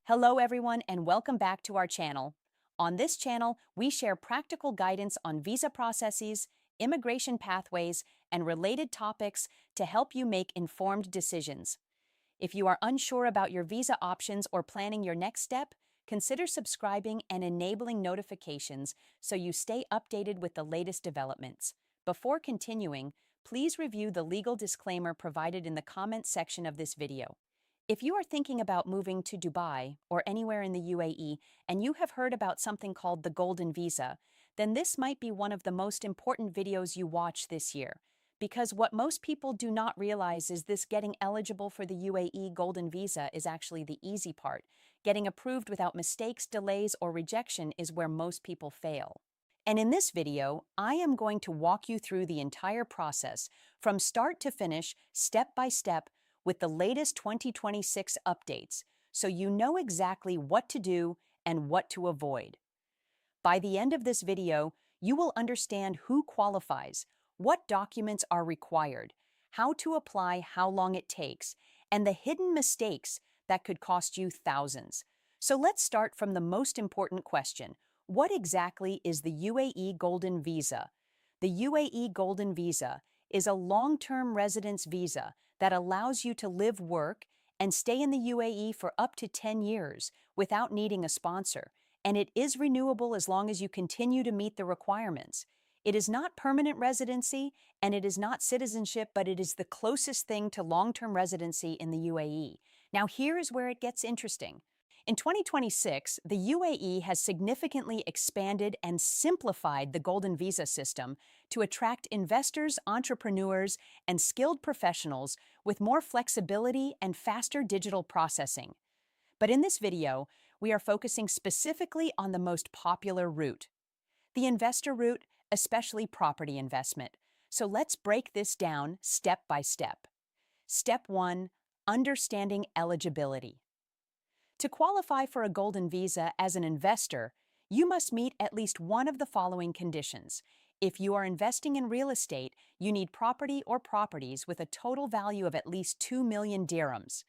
Hello everyone and welcome back to our channel. On this channel, we share practical guidance on visa processes, immigration pathways, and related topics to help you make informed decisions. If you are unsure about your visa options or planning your next step, consider subscribing and enabling notifications so you stay updated with the latest developments. Before continuing, please review the legal disclaimer provided in the comments section of this video. If you are thinking about moving to Dubai or anywhere in the UAE and you have heard about something called the Golden Visa, then this might be one of the most important videos you watch this year. Because what most people do not realize is this: getting eligible for the UAE Golden Visa is actually the easy part. Getting approved without mistakes, delays, or rejection is where most people fail. And in this video, I am going to walk you through the entire process from start to finish, step by step, with the latest 2026 updates, so you know exactly what to do and what to avoid. By the end of this video, you will understand who qualifies, what documents are required, how to apply, how long it takes, and the hidden mistakes that could cost you thousands. So let's start from the most important question. What exactly is the UAE Golden Visa? The UAE Golden Visa is a long-term residence visa that allows you to live, work, and stay in the UAE for up to 10 years without needing a sponsor, and it is renewable as long as you continue to meet the requirements. It is not permanent residency, and it is not citizenship, but it is the closest thing to long-term residency in the UAE. Now, here is where it gets interesting. In 2026, the UAE has significantly expanded and simplified the Golden Visa system to attract investors, entrepreneurs, and skilled professionals with more flexibility and faster digital processing. But in this video, we are focusing specifically on the most popular route, the investor route, especially property investment. So let's break this down step by step. Step 1. Understanding eligibility. To qualify for a Golden Visa as an investor, you must meet at least one of the following conditions. If you are investing in real estate, you need property or properties with a total value of at least 2 million dirhams.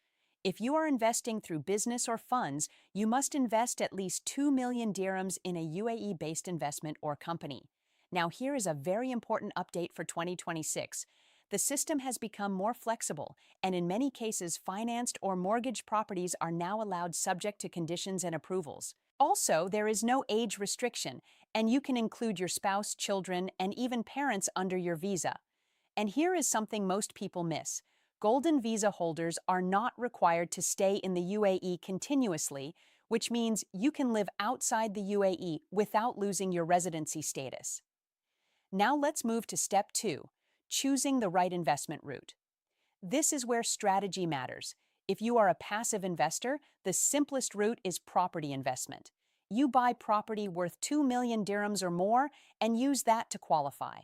If you are investing through business or funds, you must invest at least 2 million dirhams in a UAE-based investment or company. Now, here is a very important update for 2026. The system has become more flexible, and in many cases, financed or mortgaged properties are now allowed subject to conditions and approvals. Also, there is no age restriction, and you can include your spouse, children, and even parents under your visa. And here is something most people miss. Golden Visa holders are not required to stay in the UAE continuously, which means you can live outside the UAE without losing your residency status. Now let's move to step 2. Choosing the right investment route. This is where strategy matters. If you are a passive investor, the simplest route is property investment. You buy property worth 2 million dirhams or more and use that to qualify.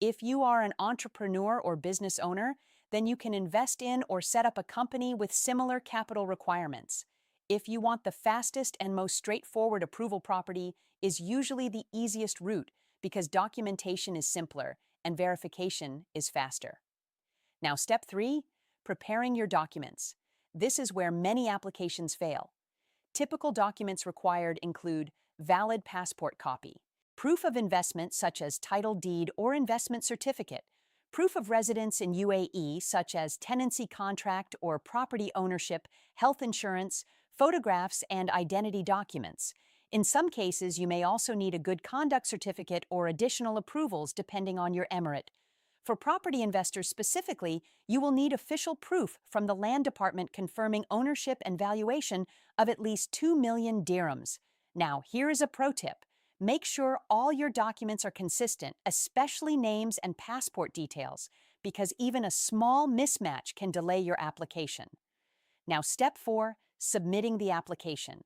If you are an entrepreneur or business owner, then you can invest in or set up a company with similar capital requirements. If you want the fastest and most straightforward approval, property is usually the easiest route because documentation is simpler and verification is faster. Now, step 3, preparing your documents. This is where many applications fail. Typical documents required include valid passport copy, proof of investment such as title deed or investment certificate, proof of residence in UAE such as tenancy contract or property ownership, health insurance, photographs, and identity documents. In some cases, you may also need a good conduct certificate or additional approvals depending on your emirate. For property investors specifically, you will need official proof from the land department confirming ownership and valuation of at least 2 million dirhams. Now, here is a pro tip. Make sure all your documents are consistent, especially names and passport details, because even a small mismatch can delay your application. Now, step 4, submitting the application.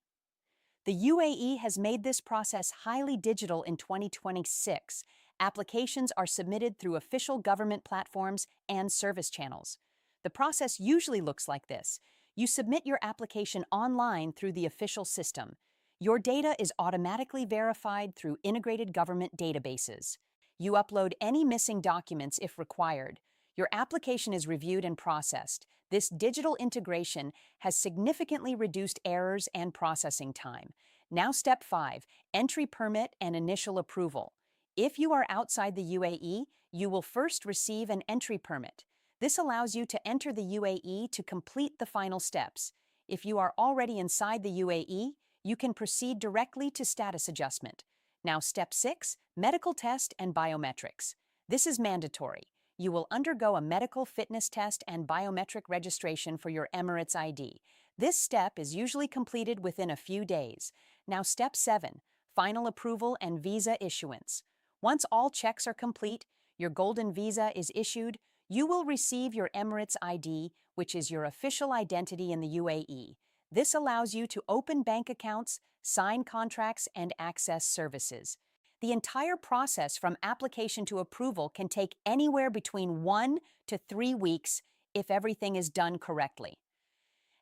The UAE has made this process highly digital in 2026. Applications are submitted through official government platforms and service channels. The process usually looks like this. You submit your application online through the official system. Your data is automatically verified through integrated government databases. You upload any missing documents if required. Your application is reviewed and processed. This digital integration has significantly reduced errors and processing time. Now, step 5, entry permit and initial approval. If you are outside the UAE, you will first receive an entry permit. This allows you to enter the UAE to complete the final steps. If you are already inside the UAE, you can proceed directly to status adjustment. Now, step 6, medical test and biometrics. This is mandatory. You will undergo a medical fitness test and biometric registration for your Emirates ID. This step is usually completed within a few days. Now, step 7, final approval and visa issuance. Once all checks are complete, your golden visa is issued, you will receive your Emirates ID, which is your official identity in the UAE. This allows you to open bank accounts, sign contracts, and access services. The entire process from application to approval can take anywhere between 1 to 3 weeks if everything is done correctly.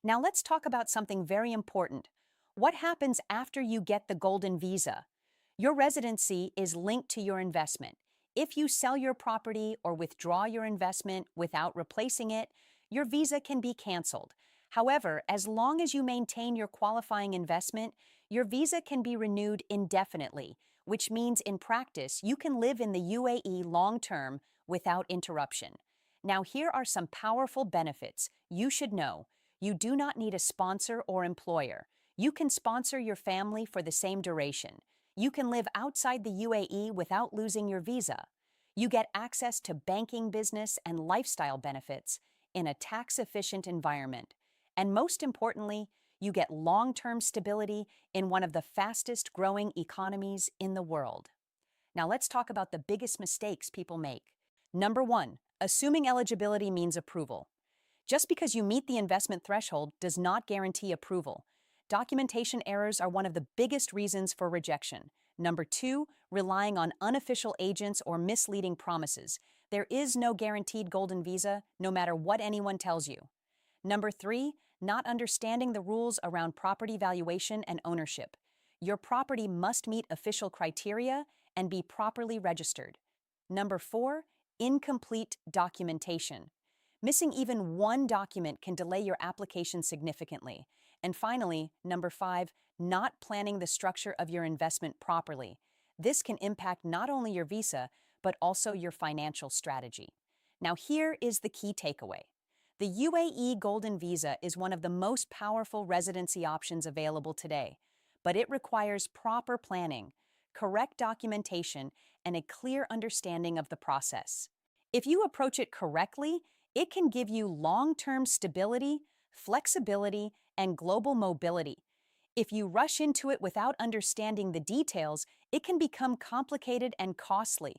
Now let's talk about something very important. What happens after you get the golden visa? Your residency is linked to your investment. If you sell your property or withdraw your investment without replacing it, your visa can be canceled. However, as long as you maintain your qualifying investment, your visa can be renewed indefinitely, which means in practice you can live in the UAE long-term without interruption. Now, here are some powerful benefits you should know. You do not need a sponsor or employer. You can sponsor your family for the same duration. You can live outside the UAE without losing your visa. You get access to banking, business, and lifestyle benefits in a tax-efficient environment. And most importantly, you get long-term stability in one of the fastest-growing economies in the world. Now let's talk about the biggest mistakes people make. Number 1, assuming eligibility means approval. Just because you meet the investment threshold does not guarantee approval. Documentation errors are one of the biggest reasons for rejection. Number 2, relying on unofficial agents or misleading promises. There is no guaranteed golden visa, no matter what anyone tells you. Number 3, not understanding the rules around property valuation and ownership. Your property must meet official criteria and be properly registered. Number 4, incomplete documentation. Missing even one document can delay your application significantly. And finally, number 5, not planning the structure of your investment properly. This can impact not only your visa, but also your financial strategy. Now, here is the key takeaway. The UAE Golden Visa is one of the most powerful residency options available today, but it requires proper planning, correct documentation, and a clear understanding of the process. If you approach it correctly, it can give you long-term stability, flexibility, and global mobility. If you rush into it without understanding the details, it can become complicated and costly.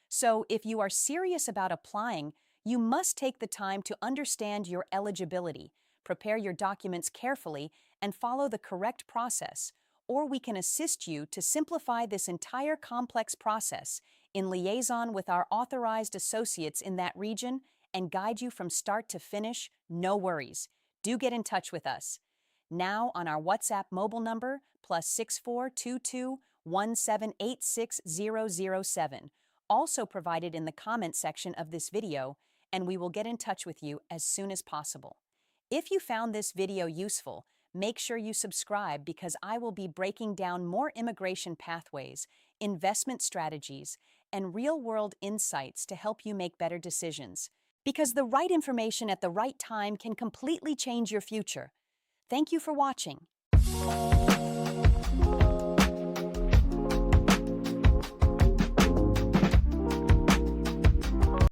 So, if you are serious about applying, you must take the time to understand your eligibility, prepare your documents carefully, and follow the correct process, or we can assist you to simplify this entire complex process in liaison with our authorized associates in that region and guide you from start to finish. No worries. Do get in touch with us. Now on our WhatsApp mobile number, +6422 1786007, also provided in the comment section of this video, and we will get in touch with you as soon as possible. If you found this video useful, make sure you subscribe because I will be breaking down more immigration pathways, investment strategies, and real-world insights to help you make better decisions. Because the right information at the right time can completely change your future. Thank you for watching.